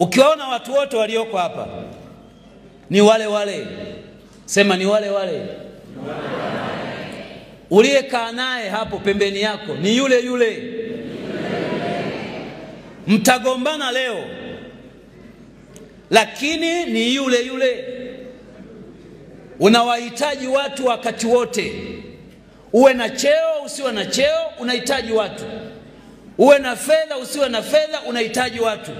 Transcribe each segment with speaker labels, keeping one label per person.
Speaker 1: Ukiona watu wote walioko hapa ni wale wale, sema ni wale wale. Uliyekaa naye hapo pembeni yako ni yule yule. Mtagombana leo, lakini ni yule yule. Unawahitaji watu wakati wote. Uwe na cheo usiwe na cheo, unahitaji watu. Uwe na fedha usiwe na fedha, unahitaji watu.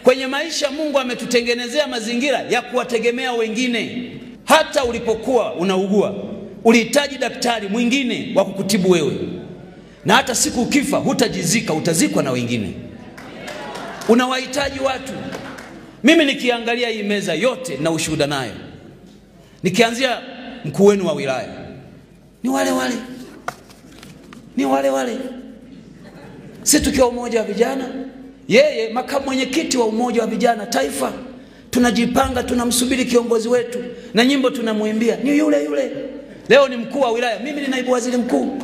Speaker 1: Kwenye maisha Mungu ametutengenezea mazingira ya kuwategemea wengine. Hata ulipokuwa unaugua, ulihitaji daktari mwingine wa kukutibu wewe. Na hata siku ukifa hutajizika, utazikwa na wengine. Unawahitaji watu. Mimi nikiangalia hii meza yote na ushuhuda nayo, nikianzia mkuu wenu wa wilaya, ni wale wale. Ni wale wale. Sisi tukiwa umoja wa vijana, yeye makamu mwenyekiti wa umoja wa vijana taifa, tunajipanga, tunamsubiri kiongozi wetu na nyimbo tunamuimbia ni yule yule. Leo ni mkuu wa wilaya, mimi ni naibu waziri mkuu.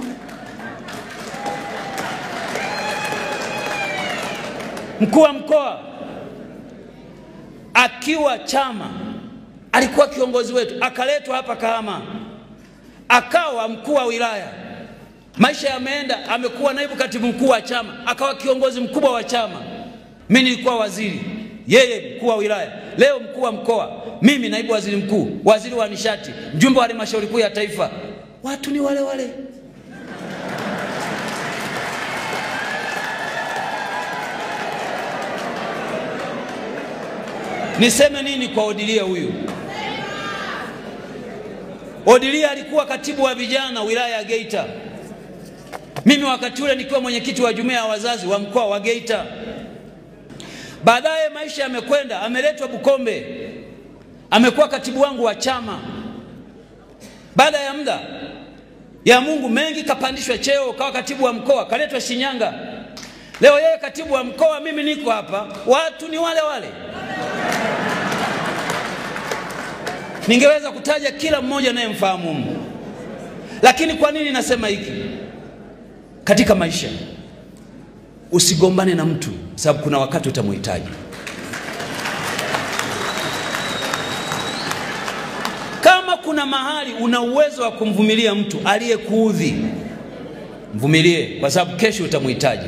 Speaker 1: Mkuu wa mkoa akiwa chama alikuwa kiongozi wetu, akaletwa hapa Kahama akawa mkuu wa wilaya. Maisha yameenda, amekuwa naibu katibu mkuu wa chama, akawa kiongozi mkubwa wa chama. Mimi nilikuwa waziri, yeye mkuu wa wilaya. Leo mkuu wa mkoa, mimi naibu waziri mkuu, waziri wa nishati, mjumbe wa halmashauri kuu ya taifa. Watu ni wale wale. Niseme nini kwa Odilia huyu? Odilia alikuwa katibu wa vijana wilaya ya Geita. Mimi wakati ule nikiwa mwenyekiti wa jumuiya ya wazazi wa mkoa wa Geita. Baadaye maisha yamekwenda, ameletwa Bukombe, amekuwa katibu wangu wa chama. Baada ya muda ya Mungu mengi, kapandishwa cheo, kawa katibu wa mkoa, kaletwa Shinyanga. Leo yeye katibu wa mkoa, mimi niko hapa. Watu ni wale wale. Ningeweza kutaja kila mmoja naye mfahamu Mungu. Lakini kwa nini nasema hiki? Katika maisha usigombane na mtu, sababu kuna wakati utamhitaji. Kama kuna mahali una uwezo wa kumvumilia mtu aliyekuudhi, mvumilie, kwa sababu kesho utamhitaji.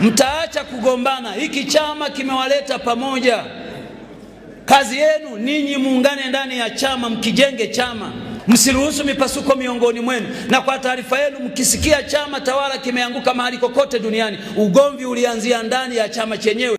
Speaker 1: Mtaacha kugombana. Hiki chama kimewaleta pamoja. Kazi yenu ninyi muungane ndani ya chama, mkijenge chama. Msiruhusu mipasuko miongoni mwenu. Na kwa taarifa yenu, mkisikia chama tawala kimeanguka mahali kokote duniani, ugomvi ulianzia ndani ya chama chenyewe.